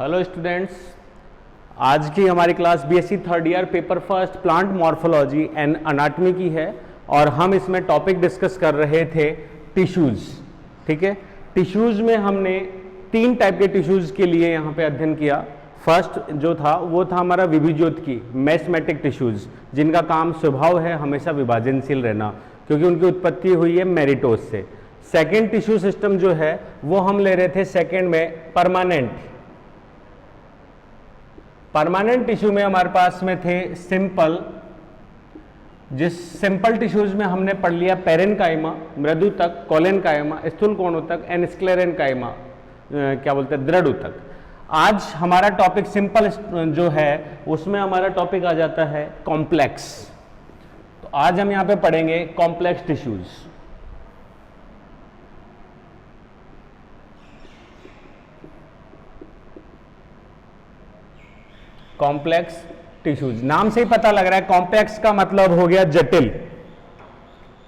Hello students, आज की हमारी class BSc third year paper first plant morphology and anatomy की है और हम इसमें टॉपिक डिस्कस कर रहे थे टिश्यूज। ठीक है, टिश्यूज में हमने तीन टाइप के टिश्यूज के लिए यहाँ पे अध्ययन किया। फर्स्ट जो था वो था हमारा विभिज्योतकी मेस्मेटिक टिश्यूज, जिनका काम स्वभाव है हमेशा विभाजनशील रहना, क्योंकि उनकी उत्पत्ति हुई है मेरिटोज से। सेकेंड टिश्यू सिस्टम जो है वो हम ले रहे थे सेकेंड में परमानेंट टिश्यू में हमारे पास में थे सिंपल, जिस सिंपल टिश्यूज में हमने पढ़ लिया पेरेनकाइमा मृदु तक, कोलेनकाइमा स्थूल कोणों तक एंड स्क्लेरेनकाइमा क्या बोलते हैं दृढ़ तक। आज हमारा टॉपिक सिंपल जो है उसमें हमारा टॉपिक आ जाता है कॉम्प्लेक्स। तो आज हम यहां पे पढ़ेंगे कॉम्प्लेक्स टिश्यूज। कॉम्प्लेक्स टिश्यूज, नाम से ही पता लग रहा है कॉम्प्लेक्स का मतलब हो गया जटिल,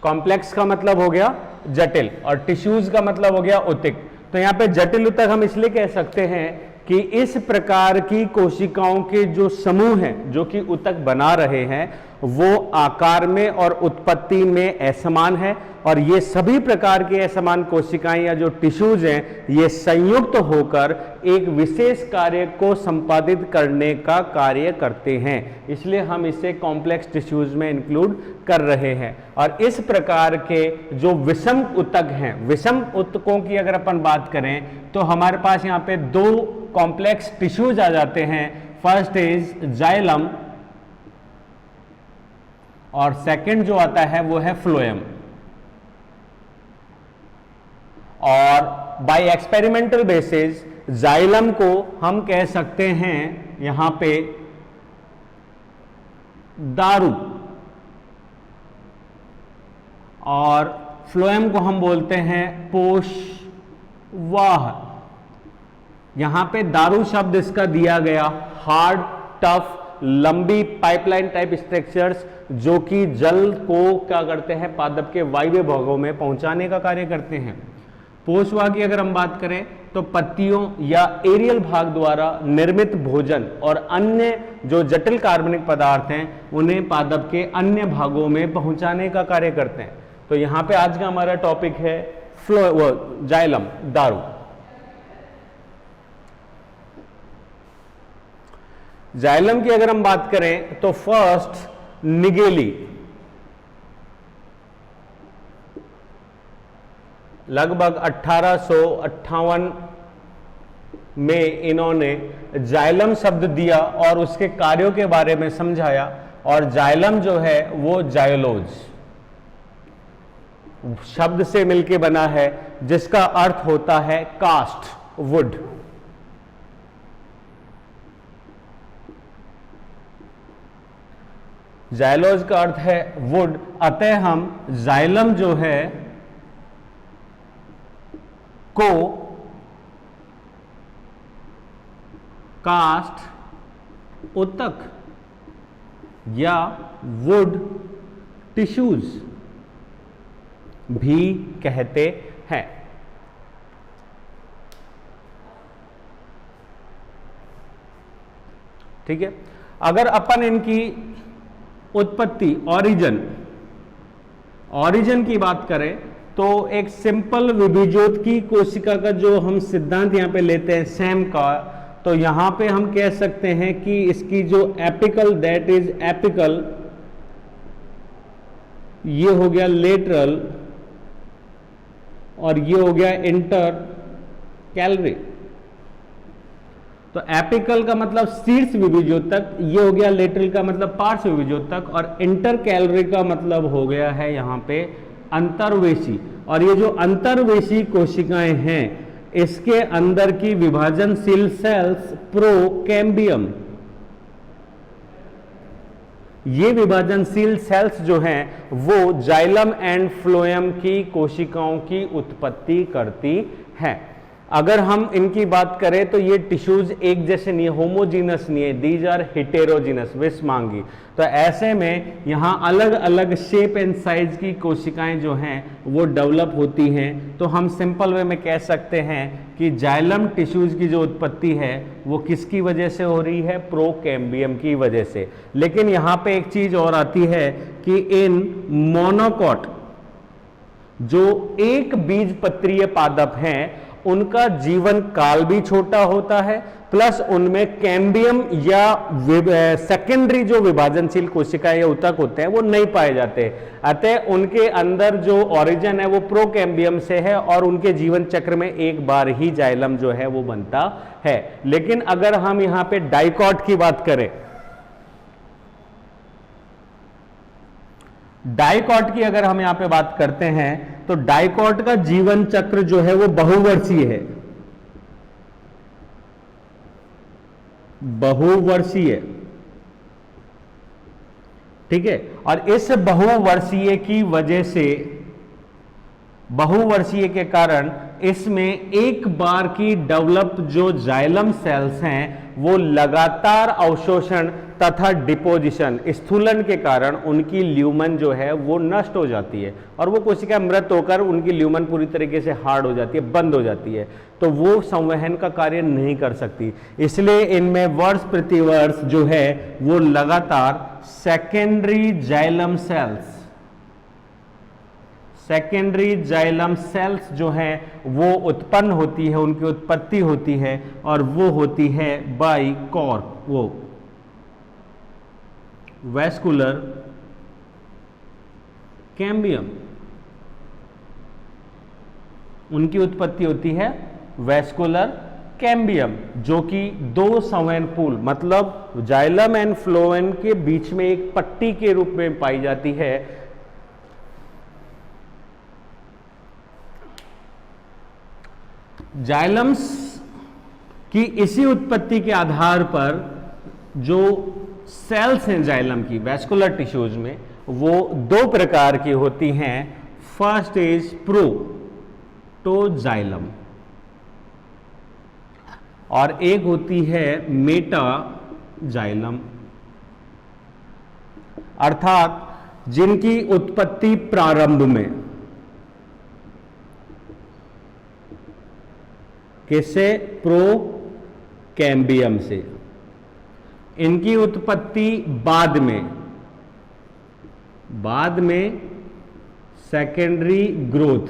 कॉम्प्लेक्स का मतलब हो गया जटिल और टिश्यूज का मतलब हो गया उतिक। तो यहां पे जटिल उतक हम इसलिए कह सकते हैं कि इस प्रकार की कोशिकाओं के जो समूह हैं जो कि उतक बना रहे हैं वो आकार में और उत्पत्ति में असमान है, और ये सभी प्रकार के असमान कोशिकाएं या जो टिश्यूज हैं ये संयुक्त होकर एक विशेष कार्य को संपादित करने का कार्य करते हैं, इसलिए हम इसे कॉम्प्लेक्स टिश्यूज में इंक्लूड कर रहे हैं। और इस प्रकार के जो विषम उतक हैं, विषम उतकों की अगर अपन बात करें तो हमारे पास यहाँ पे दो कॉम्प्लेक्स टिश्यूज आ जाते हैं। फर्स्ट इज जाइलम और सेकंड जो आता है वो है फ्लोएम। और बाय एक्सपेरिमेंटल बेसिस जाइलम को हम कह सकते हैं यहां पे दारू और फ्लोएम को हम बोलते हैं पोषवाह। यहां पे दारू शब्द इसका दिया गया हार्ड टफ लंबी पाइपलाइन टाइप स्ट्रक्चर्स जो कि जल को क्या करते हैं पादप के वायव्य भागों में पहुंचाने का कार्य करते हैं। पोषवाह की अगर हम बात करें तो पत्तियों या एरियल भाग द्वारा निर्मित भोजन और अन्य जो जटिल कार्बनिक पदार्थ हैं उन्हें पादप के अन्य भागों में पहुंचाने का कार्य करते हैं। तो यहां पे आज का हमारा टॉपिक है जाइलम दारू। जाइलम की अगर हम बात करें तो फर्स्ट निगेली, लगभग 1858 में इन्होंने जाइलम शब्द दिया और उसके कार्यों के बारे में समझाया। और जाइलम जो है वो जाइलोज शब्द से मिलके बना है जिसका अर्थ होता है कास्ट वुड। जाइलोज का अर्थ है वुड, अतः हम जाइलम जो है को कास्ट उतक या वुड टिश्यूज भी कहते हैं। ठीक है, अगर अपन इनकी उत्पत्ति ओरिजिन की बात करें तो एक सिंपल विभिज्योतकी कोशिका का जो हम सिद्धांत यहां पे लेते हैं सेम का, तो यहां पे हम कह सकते हैं कि इसकी जो एपिकल दैट इज एपिकल, ये हो गया लेटरल और ये हो गया इंटर कैलरी। तो एपिकल का मतलब शीर्ष विभिज्योतक, ये हो गया लेटरल का मतलब पार्श्व विभिज्योतक, और इंटर कैलरी का मतलब हो गया है यहां पे अंतर्वेशी। और ये जो अंतर्वेशी कोशिकाएं हैं इसके अंदर की विभाजनशील सेल्स प्रोकैम्बियम, ये विभाजनशील सेल्स जो हैं वो जाइलम एंड फ्लोएम की कोशिकाओं की उत्पत्ति करती हैं। अगर हम इनकी बात करें तो ये टिश्यूज एक जैसे नहीं है, होमोजीनस नहीं है, दीज आर हेटेरोजीनस, विषमांगी। तो ऐसे में यहाँ अलग अलग शेप एंड साइज की कोशिकाएं जो हैं वो डेवलप होती हैं। तो हम सिंपल वे में कह सकते हैं कि जाइलम टिश्यूज की जो उत्पत्ति है वो किसकी वजह से हो रही है, प्रोकैम्बियम की वजह से। लेकिन यहाँ पे एक चीज और आती है कि इन मोनोकॉट जो एक बीजपत्रीय पादप हैं उनका जीवन काल भी छोटा होता है, प्लस उनमें कैम्बियम या सेकेंडरी जो विभाजनशील कोशिकाएं या ऊतक होते हैं वो नहीं पाए जाते। अतः उनके अंदर जो ओरिजिन है वो प्रोकैम्बियम से है और उनके जीवन चक्र में एक बार ही जाइलम जो है वो बनता है। लेकिन अगर हम यहां पे डाइकॉट की बात करें, डाइकॉट की अगर हम यहां पे बात करते हैं तो डाइकॉट का जीवन चक्र जो है वो बहुवर्षीय है, बहुवर्षीय, ठीक है। और इस बहुवर्षीय की वजह से, बहुवर्षीय के कारण इसमें एक बार की डेवलप जो जाइलम सेल्स हैं वो लगातार अवशोषण तथा डिपोजिशन, स्थूलन के कारण उनकी ल्यूमन जो है वो नष्ट हो जाती है और वो कोशिका मृत होकर उनकी ल्यूमन पूरी तरीके से हार्ड हो जाती है, बंद हो जाती है, तो वो संवहन का कार्य नहीं कर सकती। इसलिए इनमें वर्ष प्रति वर्ष जो है वो लगातार secondary xylem cells, secondary xylem cells जो है वो उत्पन्न होती है, उनकी उत्पत्ति होती है और वो होती है बाई कॉर्क, वो वैस्कुलर कैम्बियम, उनकी उत्पत्ति होती है वैस्कुलर कैम्बियम, जो कि दो संवहन पूल मतलब जाइलम एंड फ्लोएम के बीच में एक पट्टी के रूप में पाई जाती है। जाइलम्स की इसी उत्पत्ति के आधार पर जो सेल्स हैं जाइलम की वैस्कुलर टिश्यूज में वो दो प्रकार की होती हैं। फर्स्ट इज प्रोटोजाइलम और एक होती है मेटाजाइलम, अर्थात जिनकी उत्पत्ति प्रारंभ में किससे, प्रोकैम्बियम से, इनकी उत्पत्ति बाद में सेकेंडरी ग्रोथ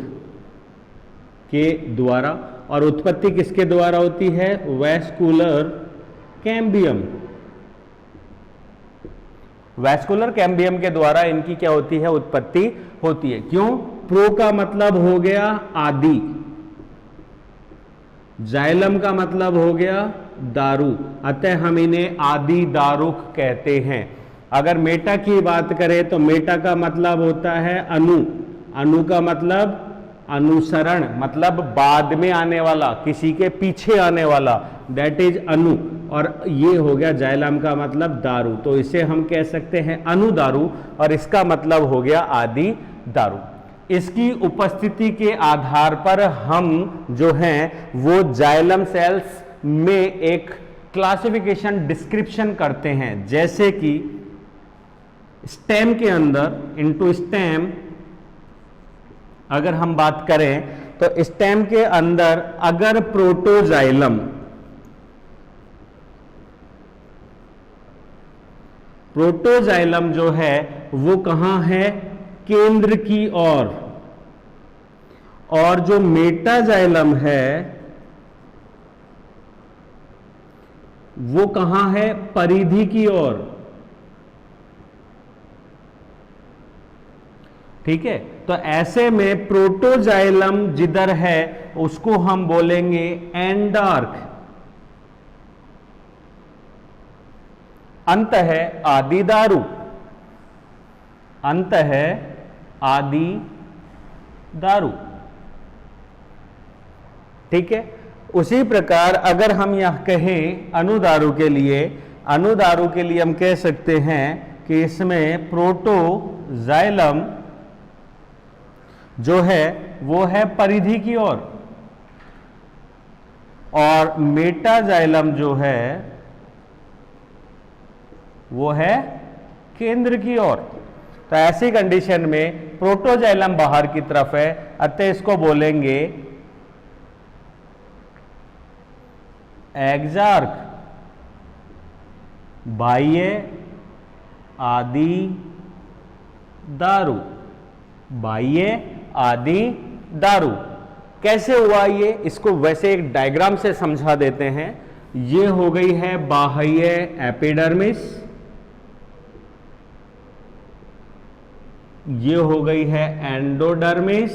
के द्वारा, और उत्पत्ति किसके द्वारा होती है, वैस्कुलर कैम्बियम, वैस्कुलर कैम्बियम के द्वारा इनकी क्या होती है, उत्पत्ति होती है। क्यों, प्रो का मतलब हो गया आदि, जाइलम का मतलब हो गया दारू, अतः हम इन्हें आदि दारुक कहते हैं। अगर मेटा की बात करें तो मेटा का मतलब होता है अनु, अनु का मतलब अनुसरण, मतलब बाद में आने वाला, किसी के पीछे आने वाला, दैट इज अनु, और ये हो गया जाइलम का मतलब दारू, तो इसे हम कह सकते हैं अनुदारू और इसका मतलब हो गया आदि दारू। इसकी उपस्थिति के आधार पर हम जो हैं वो जाइलम सेल्स में एक क्लासिफिकेशन डिस्क्रिप्शन करते हैं, जैसे कि स्टेम के अंदर, इनटू स्टेम अगर हम बात करें तो स्टेम के अंदर अगर प्रोटोजाइलम, प्रोटोजाइलम जो है वो कहां है, केंद्र की ओर, और जो मेटाजाइलम है वो कहां है, परिधि की ओर, ठीक है। तो ऐसे में प्रोटोजाइलम जिधर है उसको हम बोलेंगे एंडार्क, अंत है आदि दारू, अंत है आदि दारू, ठीक है। उसी प्रकार अगर हम यह कहें अनुदारू के लिए, अनुदारू के लिए हम कह सकते हैं कि इसमें प्रोटोजाइलम जो है वो है परिधि की ओर, और मेटाजाइलम जो है वो है केंद्र की ओर। तो ऐसी कंडीशन में प्रोटोजाइलम बाहर की तरफ है, अतः इसको बोलेंगे एक्जार्क, बाह्य आदि दारू, बाह्य आदि दारू। कैसे हुआ ये, इसको वैसे एक डायग्राम से समझा देते हैं। ये हो गई है बाह्य एपिडर्मिस, ये हो गई है एंडोडर्मिस,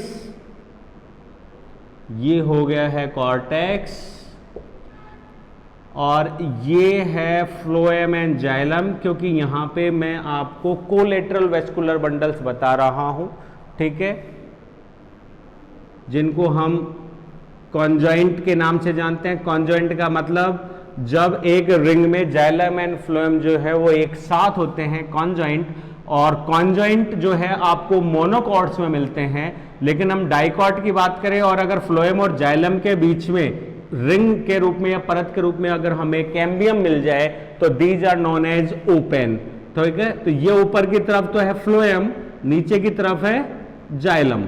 ये हो गया है कॉर्टेक्स, और ये है फ्लोएम एंड जाइलम, क्योंकि यहां पे मैं आपको कोलेटरल वेस्कुलर बंडल्स बता रहा हूं, ठीक है, जिनको हम कॉन्जॉइंट के नाम से जानते हैं। कॉन्जॉइंट का मतलब जब एक रिंग में जाइलम एंड फ्लोएम जो है वो एक साथ होते हैं, कॉन्जॉइंट। और कॉन्जॉइंट जो है आपको मोनोकॉर्ड्स में मिलते हैं, लेकिन हम डाइकॉट की बात करें और अगर फ्लोएम और जाइलम के बीच में रिंग के रूप में या परत के रूप में अगर हमें कैम्बियम मिल जाए तो these are known as open. ठीक है, तो ये ऊपर की तरफ तो है फ्लोएम, नीचे की तरफ है जाइलम,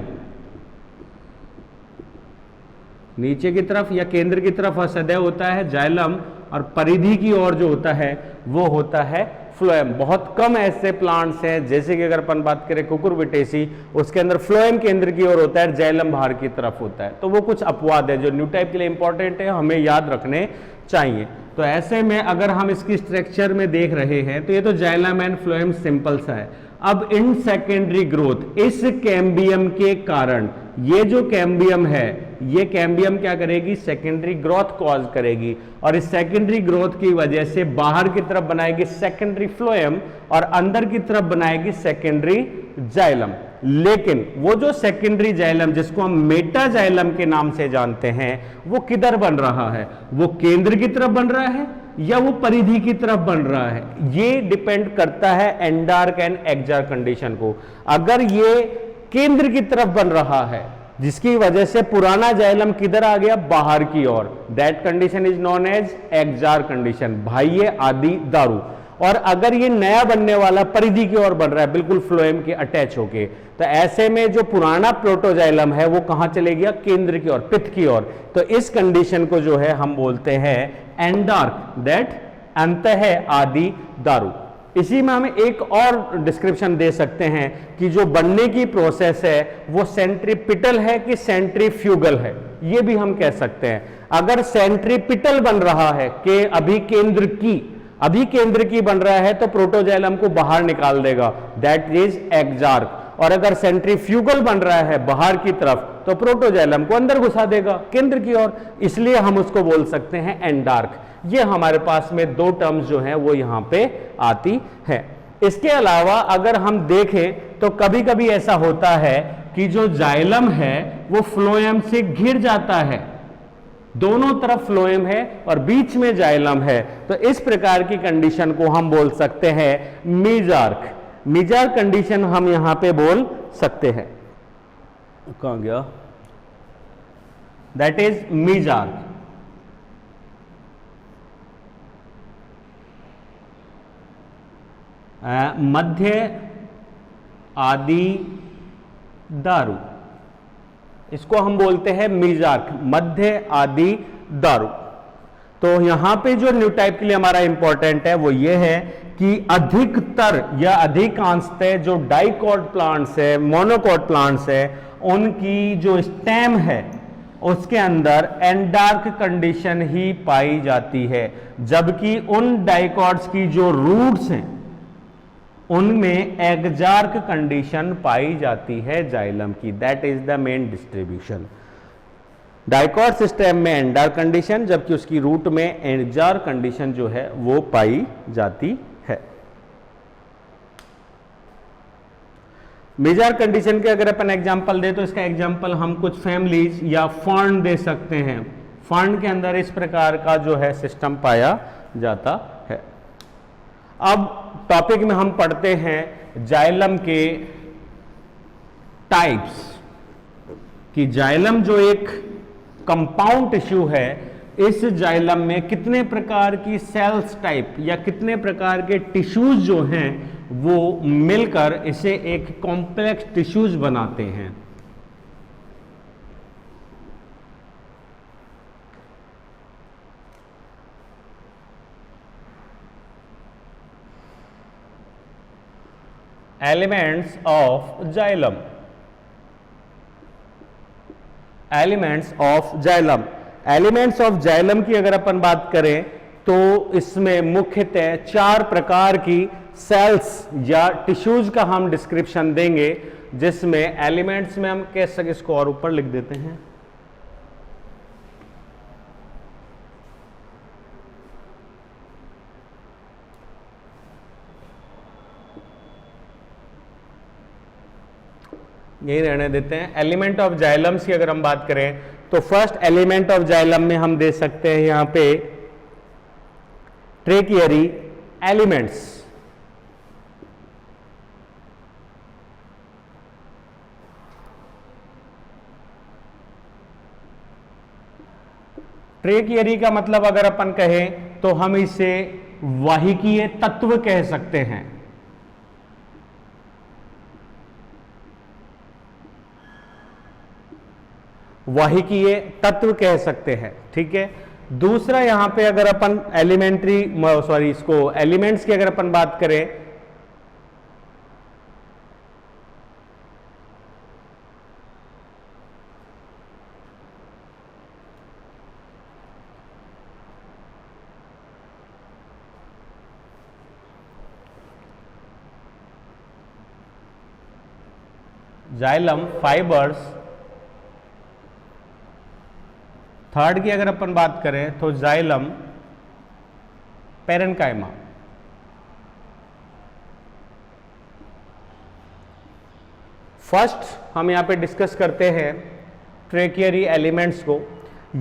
नीचे की तरफ या केंद्र की तरफ सदैव होता है जाइलम, और परिधि की ओर जो होता है वो होता है फ्लोएम। बहुत कम ऐसे प्लांट्स हैं, जैसे कि अगर अपन बात करें कुकुरबिटेसी, उसके अंदर फ्लोएम केंद्र की ओर होता है, जाइलम बाहर की तरफ होता है। तो वो कुछ अपवाद है जो न्यू टाइप के लिए इंपॉर्टेंट है, हमें याद रखने चाहिए। तो ऐसे में अगर हम इसकी स्ट्रक्चर में देख रहे हैं तो ये तो जाइलम एंड फ्लोएम सिंपल सा है। अब इन सेकेंडरी ग्रोथ, इस कैम्बियम के कारण ये जो कैम्बियम है, ये कैम्बियम क्या करेगी, सेकेंडरी ग्रोथ कॉज करेगी, और इस सेकेंडरी ग्रोथ की वजह से बाहर की तरफ बनाएगी सेकेंडरी फ्लोएम और अंदर की तरफ बनाएगी सेकेंडरी जाइलम। लेकिन वो जो सेकेंडरी जाइलम जिसको हम मेटाजाइलम के नाम से जानते हैं, वो किधर बन रहा है, वो केंद्र की तरफ बन रहा है या वो परिधि की तरफ बन रहा है, ये डिपेंड करता है एंडार्क एंड एक्जार्क कंडीशन को। अगर ये केंद्र की तरफ बन रहा है, जिसकी वजह से पुराना जाइलम किधर आ गया, बाहर की ओर, that condition is known as exarch condition, बाह्य आदि दारू। और अगर ये नया बनने वाला परिधि की ओर बन रहा है, बिल्कुल फ्लोएम के अटैच होके, तो ऐसे में जो पुराना प्रोटोजाइलम है वो कहां चले गया, केंद्र की ओर, पित्त की ओर। तो इस कंडीशन को जो है हम बोलते हैं एंडार्क, दैट अंतः आदि दारू। इसी में हमें एक और डिस्क्रिप्शन दे सकते हैं कि जो बनने की प्रोसेस है वो सेंट्रीपिटल है कि सेंट्रीफ्यूगल है, ये भी हम कह सकते हैं। अगर सेंट्रीपिटल बन रहा है कि अभी केंद्र की बन रहा है तो प्रोटोजाइलम को बाहर निकाल देगा, दैट इज एक्जार्क। और अगर सेंट्रीफ्यूगल बन रहा है बाहर की तरफ तो प्रोटोजाइलम को अंदर घुसा देगा केंद्र की ओर, इसलिए हम उसको बोल सकते हैं एंडार्क। ये हमारे पास में दो टर्म्स जो हैं वो यहां पे आती है। इसके अलावा अगर हम देखें तो कभी कभी ऐसा होता है कि जो जाइलम है वो फ्लोएम से घिर जाता है, दोनों तरफ फ्लोएम है और बीच में जाइलम है, तो इस प्रकार की कंडीशन को हम बोल सकते हैं मीजार्क। मीजार्क कंडीशन हम यहां पे बोल सकते हैं, कहां गया, दैट इज मीजार्क। मध्य आदि दारू, इसको हम बोलते हैं मीजार्क, मध्य आदि दारू। तो यहां पे जो न्यू टाइप के लिए हमारा इंपॉर्टेंट है वो ये है कि अधिकतर या अधिकांशतः जो डाइकॉट प्लांट्स है, मोनोकॉट प्लांट्स है, उनकी जो स्टेम है उसके अंदर एंडार्क कंडीशन ही पाई जाती है, जबकि उन डाइकॉट्स की जो रूट्स हैं उनमें एक्जार्क कंडीशन पाई जाती है जाइलम की, that is the main distribution. Dicot system में एंडार्क कंडीशन, जबकि उसकी रूट में एक्जार्क कंडीशन जो है वो पाई जाती है। मेजर कंडीशन के अगर अपन एग्जांपल दे तो इसका एग्जांपल हम कुछ फैमिलीज या फर्न दे सकते हैं। फर्न के अंदर इस प्रकार का जो है सिस्टम पाया जाता है। अब टॉपिक में हम पढ़ते हैं जाइलम के टाइप्स, कि जाइलम जो एक कंपाउंड टिश्यू है, इस जाइलम में कितने प्रकार की सेल्स टाइप या कितने प्रकार के टिश्यूज जो हैं वो मिलकर इसे एक कॉम्प्लेक्स टिश्यूज बनाते हैं। Elements of xylem, elements of xylem, elements of xylem की अगर अपन बात करें तो इसमें मुख्यतः 4 प्रकार की सेल्स या टिश्यूज का हम डिस्क्रिप्शन देंगे, जिसमें एलिमेंट्स में हम कह सके, इसको और ऊपर लिख देते हैं, यही रहने देते हैं। एलिमेंट ऑफ जाइलम्स की अगर हम बात करें तो फर्स्ट एलिमेंट ऑफ जाइलम में हम दे सकते हैं यहां पे ट्रेकियरी एलिमेंट्स। ट्रेकियरी का मतलब अगर अपन कहें तो हम इसे वाहिकीय तत्व कह सकते हैं। वाहिकीय तत्व कह सकते हैं, ठीक है। दूसरा यहां पे अगर अपन इसको एलिमेंट्स की अगर अपन बात करें जाइलम फाइबर्स, थर्ड की अगर अपन बात करें तो जाइलम पेरेन्काइमा। फर्स्ट हम यहां पे डिस्कस करते हैं ट्रेकियरी एलिमेंट्स को।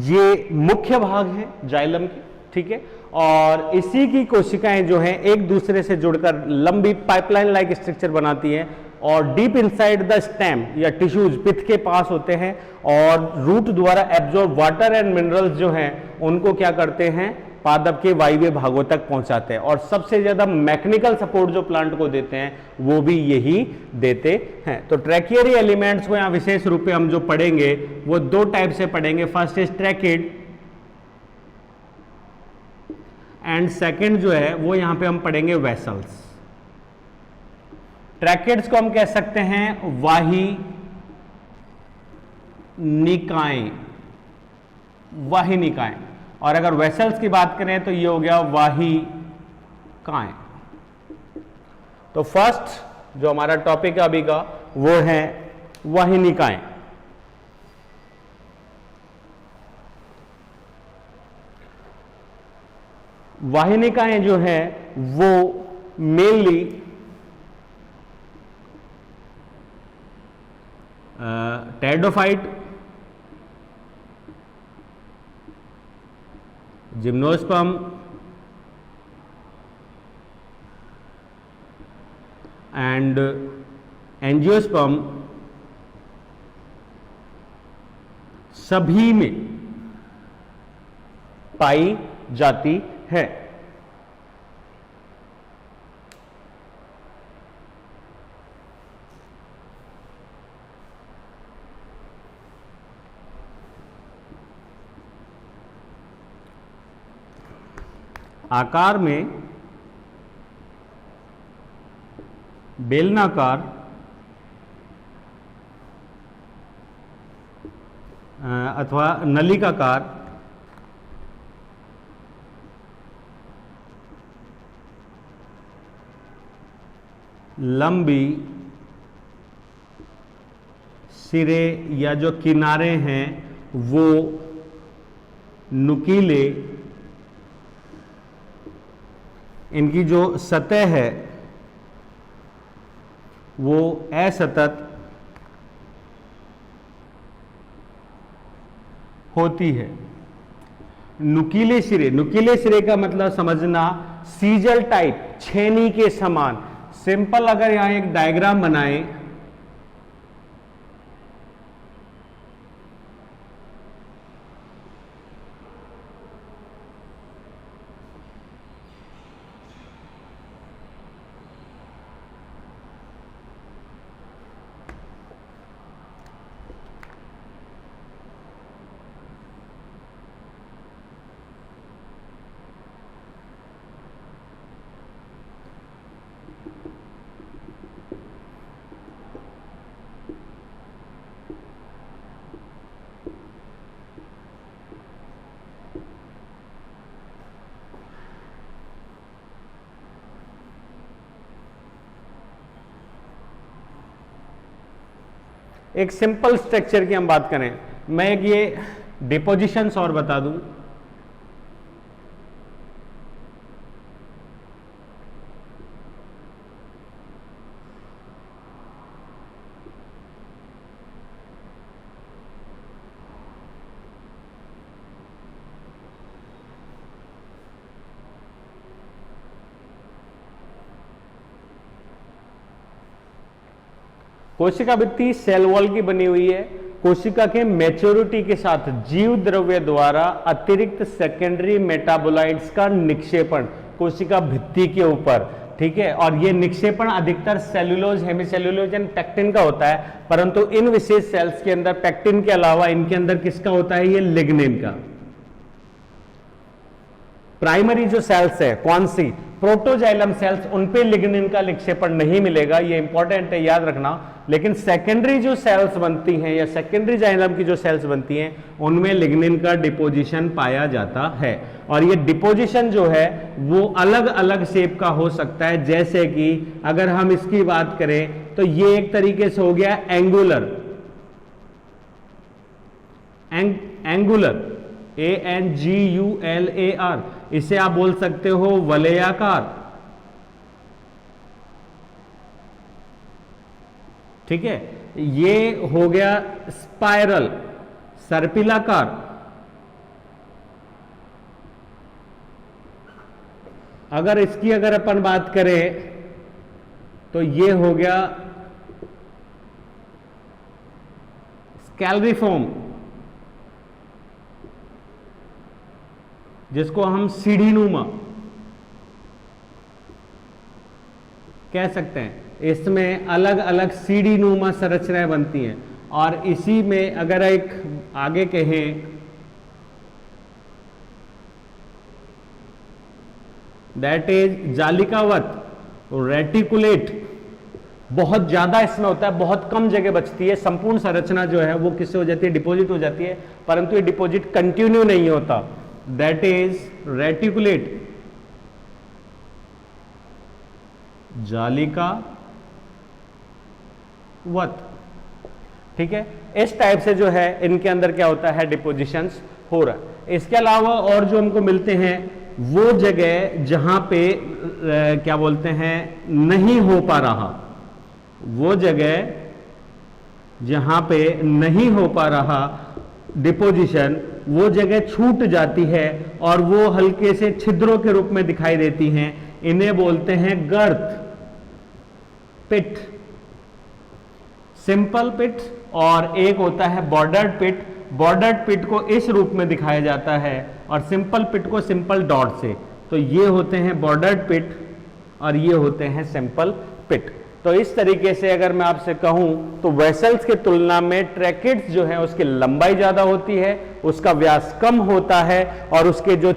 ये मुख्य भाग है जाइलम की, ठीक है, और इसी की कोशिकाएं जो हैं एक दूसरे से जुड़कर लंबी पाइपलाइन लाइक स्ट्रक्चर बनाती हैं और डीप इनसाइड द स्टेम या टिश्यूज पिथ के पास होते हैं और रूट द्वारा एब्जॉर्ब वाटर एंड मिनरल्स जो हैं उनको क्या करते हैं, पादप के वायवीय भागों तक पहुंचाते हैं। और सबसे ज्यादा मैकेनिकल सपोर्ट जो प्लांट को देते हैं वो भी यही देते हैं। तो ट्रैकियरी एलिमेंट्स को यहां विशेष रूप से हम जो पढ़ेंगे वो 2 टाइप से पढ़ेंगे। First is tracheid and second जो है वो यहां पे हम पढ़ेंगे वेसल्स। ट्रैकेट्स को हम कह सकते हैं वाही निकाय, वाही निकाय, और अगर वेसल्स की बात करें तो ये हो गया वाही काय। तो फर्स्ट जो हमारा टॉपिक है अभी का वो है वाहिनिकाएं। वाहिनिकाएं जो है वो mainly pteridophyte, gymnosperm and angiosperm सभी में पाई जाती है। आकार में बेलनाकार अथवा नलिकाकार, लंबी सिरे या जो किनारे हैं वो नुकीले, इनकी जो सतह है वो असतत होती है। नुकीले सिरे, नुकीले सिरे का मतलब समझना सीजल टाइप, छेनी के समान। सिंपल अगर यहां एक डायग्राम बनाएं एक सिंपल स्ट्रक्चर की हम बात करें, मैं एक ये डिपोजिशंस और बता दूं। कोशिका भित्ति सेल वॉल की बनी हुई है। कोशिका के मैच्योरिटी के साथ जीव द्रव्य द्वारा अतिरिक्त सेकेंडरी मेटाबोलाइट्स का निक्षेपण कोशिका भित्ति के ऊपर, ठीक है। और ये निक्षेपण अधिकतर सेल्यूलोज, हेमीसेल्यूलोज एंड पेक्टिन का होता है, परंतु इन विशेष सेल्स के अंदर पेक्टिन के अलावा इनके अंदर किसका होता है, ये लिग्निन का। प्राइमरी जो सेल्स है कौन सी, प्रोटोजाइलम सेल्स, उन पे लिग्निन का निक्षेपण नहीं मिलेगा, ये इंपॉर्टेंट है, याद रखना। लेकिन सेकेंडरी जो सेल्स बनती हैं या सेकेंडरी जाइलम की जो सेल्स बनती हैं उनमें लिग्निन का डिपोजिशन पाया जाता है। और ये डिपोजिशन जो है वो अलग अलग शेप का हो सकता है, जैसे कि अगर हम इसकी बात करें तो ये एक तरीके से हो गया एंगुलर, एंगुलर ANGULAR, इसे आप बोल सकते हो वलयाकार, ठीक है। ये हो गया स्पाइरल, सर्पिलाकार, अगर इसकी अगर अपन बात करें तो ये हो गया स्कैलरिफॉर्म, जिसको हम सीढ़ीनुमा कह सकते हैं। इसमें अलग अलग सीढ़ीनुमा संरचनाएं बनती हैं। और इसी में अगर एक आगे कहें दैट इज जालिकावत, रेटिकुलेट, बहुत ज्यादा इसमें होता है, बहुत कम जगह बचती है। संपूर्ण संरचना जो है वो किससे हो जाती है, डिपॉजिट हो जाती है, परंतु ये डिपॉजिट कंटिन्यू नहीं होता। दैट इज रेटिकुलेट, जालिकावत, ठीक है। इस टाइप से जो है इनके अंदर क्या होता है, डिपोजिशंस हो रहा है। इसके अलावा और जो हमको मिलते हैं वो जगह जहां पे क्या बोलते हैं नहीं हो पा रहा, वो जगह जहां पे नहीं हो पा रहा डिपोजिशन, वो जगह छूट जाती है और वो हल्के से छिद्रों के रूप में दिखाई देती हैं। इन्हें बोलते हैं गर्त, पिट, सिंपल पिट, और एक होता है बॉर्डर्ड पिट। बॉर्डर्ड पिट को इस रूप में दिखाया जाता है और सिंपल पिट को सिंपल डॉट से। तो ये होते हैं बॉर्डर्ड पिट और ये होते हैं सिंपल पिट। तो इस तरीके से अगर मैं आपसे कहूं तो वेसल्स की तुलना में ट्रैकिड्स जो है उसकी लंबाई ज्यादा होती है, उसका व्यास कम होता है और उसके जो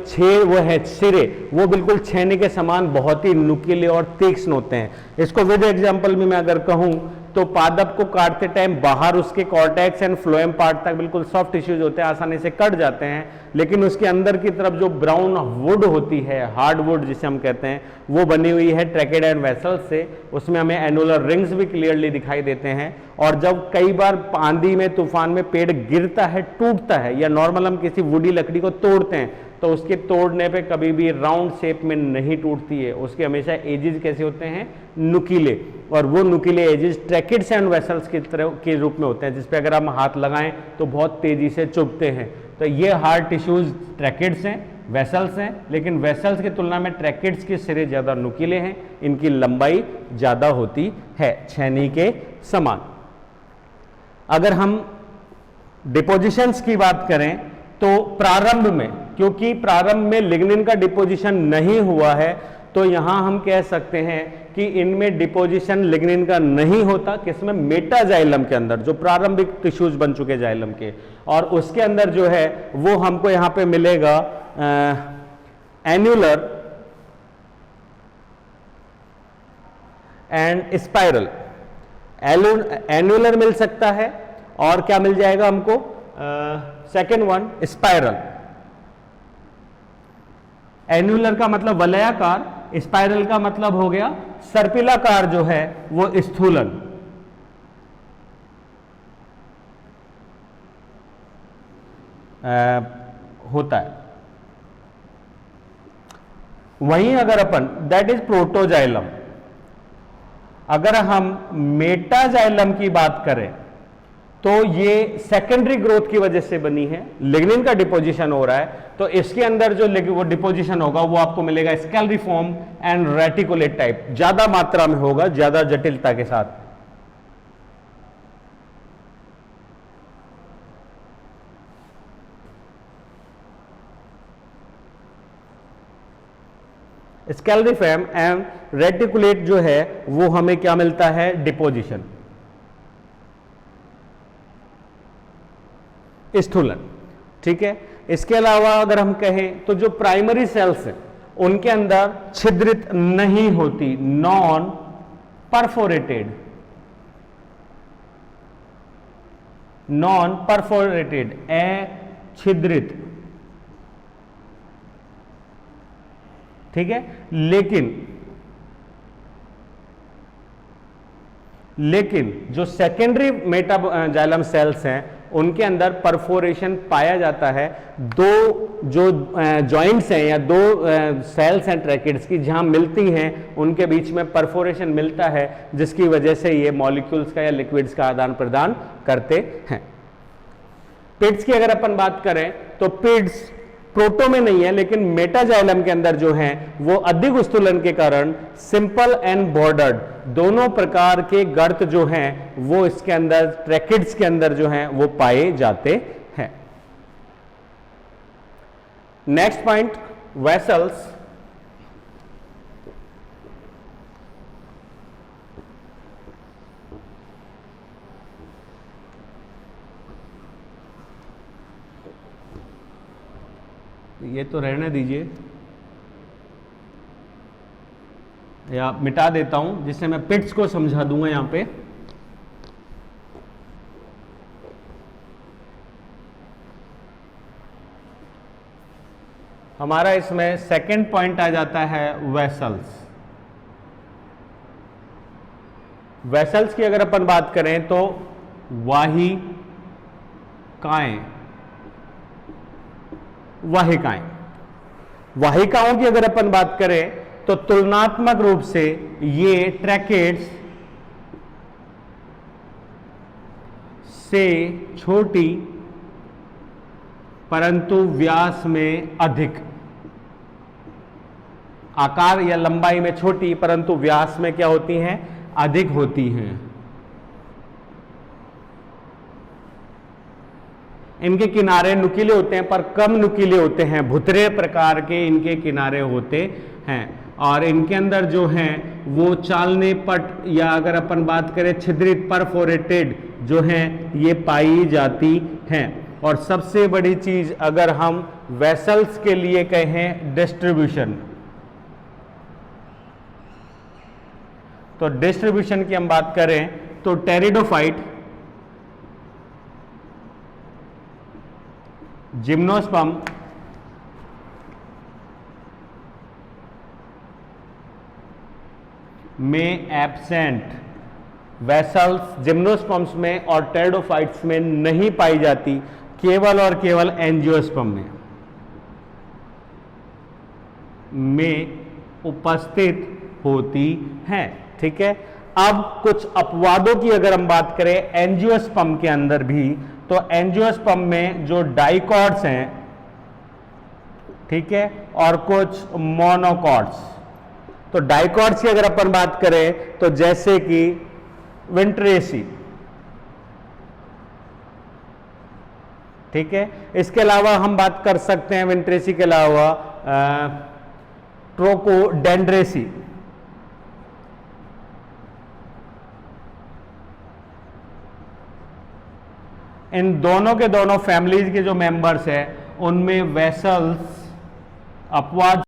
वो है सिरे वो बिल्कुल छेने के समान बहुत ही नुकीले और तीक्ष्ण होते हैं। इसको विद एग्जांपल में मैं अगर कहूं तो पादप को काटते टाइम बाहर उसके कॉर्टेक्स एंड फ्लोएम पार्ट तक बिल्कुल सॉफ्ट टिश्यूज होते हैं, आसानी से कट जाते हैं, लेकिन उसके अंदर की तरफ जो ब्राउन वुड होती है, हार्ड वुड जिसे हम कहते हैं, वो बनी हुई है ट्रैकिड एंड वेसल्स से। उसमें हमें एनुलर रिंग्स भी क्लियरली दिखाई देते हैं। और जब कई बार आंधी में, तूफान में पेड़ गिरता है, टूटता है, या नॉर्मल हम किसी वुडी लकड़ी को तोड़ते हैं तो उसके तोड़ने पे कभी भी राउंड शेप में नहीं टूटती है, उसके हमेशा एजेस कैसे होते हैं, नुकीले। और वो नुकीले एजेस ट्रैकिड्स एंड वेसल्स की तरह के रूप में होते हैं, जिसपे अगर हम हाथ लगाएं तो बहुत तेजी से चुभते हैं। तो ये हार्ड टिश्यूज ट्रैकिड्स हैं, वेसल्स हैं, लेकिन वेसल्स की तुलना में ट्रैकिड्स के सिरे ज्यादा नुकीले हैं, इनकी लंबाई ज्यादा होती है, छेनी के समान। अगर हम डिपोजिशंस की बात करें तो प्रारंभ में, क्योंकि प्रारंभ में लिग्निन का डिपोजिशन नहीं हुआ है, तो यहां हम कह सकते हैं कि इनमें डिपोजिशन लिग्निन का नहीं होता। किसमें, मेटाजाइलम के अंदर, जो प्रारंभिक टिश्यूज बन चुके जाइलम के, और उसके अंदर जो है वो हमको यहां पे मिलेगा एन्युलर एंड स्पाइरल। एन्युलर मिल सकता है और क्या मिल जाएगा हमको, सेकेंड वन स्पाइरल। एन्युलर का मतलब वलयाकार, स्पाइरल का मतलब हो गया सर्पिलाकार, जो है वो स्थूलन। होता है। वहीं अगर अपन दैट इज प्रोटोजाइलम, अगर हम मेटाजाइलम की बात करें तो ये सेकेंडरी ग्रोथ की वजह से बनी है, लिग्निन का डिपोजिशन हो रहा है, तो इसके अंदर जो वो डिपोजिशन होगा वो आपको मिलेगा स्केलरिफॉर्म एंड रेटिकुलेट टाइप, ज्यादा मात्रा में होगा, ज्यादा जटिलता के साथ। स्केलरिफॉर्म एंड रेटिकुलेट जो है वो हमें क्या मिलता है, डिपोजिशन, स्थूलन, ठीक है। इसके अलावा अगर हम कहें तो जो प्राइमरी सेल्स हैं उनके अंदर छिद्रित नहीं होती, नॉन परफोरेटेड, नॉन परफोरेटेड, अछिद्रित, ठीक है। लेकिन जो सेकेंडरी मेटाजाइलम सेल्स हैं उनके अंदर परफोरेशन पाया जाता है। दो जो जॉइंट्स हैं या दो सेल्स हैं ट्रैकिड्स की जहां मिलती हैं उनके बीच में परफोरेशन मिलता है, जिसकी वजह से ये मॉलिक्यूल्स का या लिक्विड्स का आदान प्रदान करते हैं। पिड्स की अगर अपन बात करें तो पिड्स प्रोटो में नहीं है, लेकिन मेटाजाइलम के अंदर जो है वो अधिक स्थूलन के कारण सिंपल एंड बॉर्डर्ड दोनों प्रकार के गर्त जो हैं वो इसके अंदर ट्रैकिड्स के अंदर जो हैं वो पाए जाते हैं। Next point, vessels. ये तो रहने दीजिए, या मिटा देता हूं जिससे मैं पिट्स को समझा दूंगा। यहां पे हमारा इसमें सेकंड पॉइंट आ जाता है वेसल्स। वेसल्स की अगर अपन बात करें तो वाहिकाओं की अगर अपन बात करें तो तुलनात्मक रूप से ये ट्रैकिड्स से छोटी परंतु व्यास में अधिक, आकार या लंबाई में छोटी परंतु व्यास में क्या होती हैं, अधिक होती हैं। इनके किनारे नुकीले होते हैं पर कम नुकीले होते हैं, भुतरे प्रकार के इनके किनारे होते हैं, और इनके अंदर जो हैं वो चालने पट या अगर अपन बात करें छिद्रित परफोरेटेड जो हैं ये पाई जाती हैं। और सबसे बड़ी चीज अगर हम वेसल्स के लिए कहें डिस्ट्रीब्यूशन, तो डिस्ट्रीब्यूशन की हम बात करें तो टेरिडोफाइट, जिम्नोस्पर्म, में एब्सेंट, वेसल्स जिम्नोस्पर्म्स में और टेरिडोफाइट्स में नहीं पाई जाती, केवल और केवल एंजियोस्पर्म में उपस्थित होती हैं, ठीक है। अब कुछ अपवादों की अगर हम बात करें एंजियोस्पर्म के अंदर भी, तो एंजियोस्पर्म में जो डाइकॉट्स हैं, ठीक है, और कुछ मोनोकॉट्स। तो डाइकॉट्स की अगर अपन बात करें तो जैसे कि विंट्रेसी, ठीक है। इसके अलावा हम बात कर सकते हैं विंट्रेसी के अलावा ट्रोकोडेंड्रेसी, इन दोनों के दोनों फैमिलीज के जो मेंबर्स हैं उनमें वेसल्स अपवाद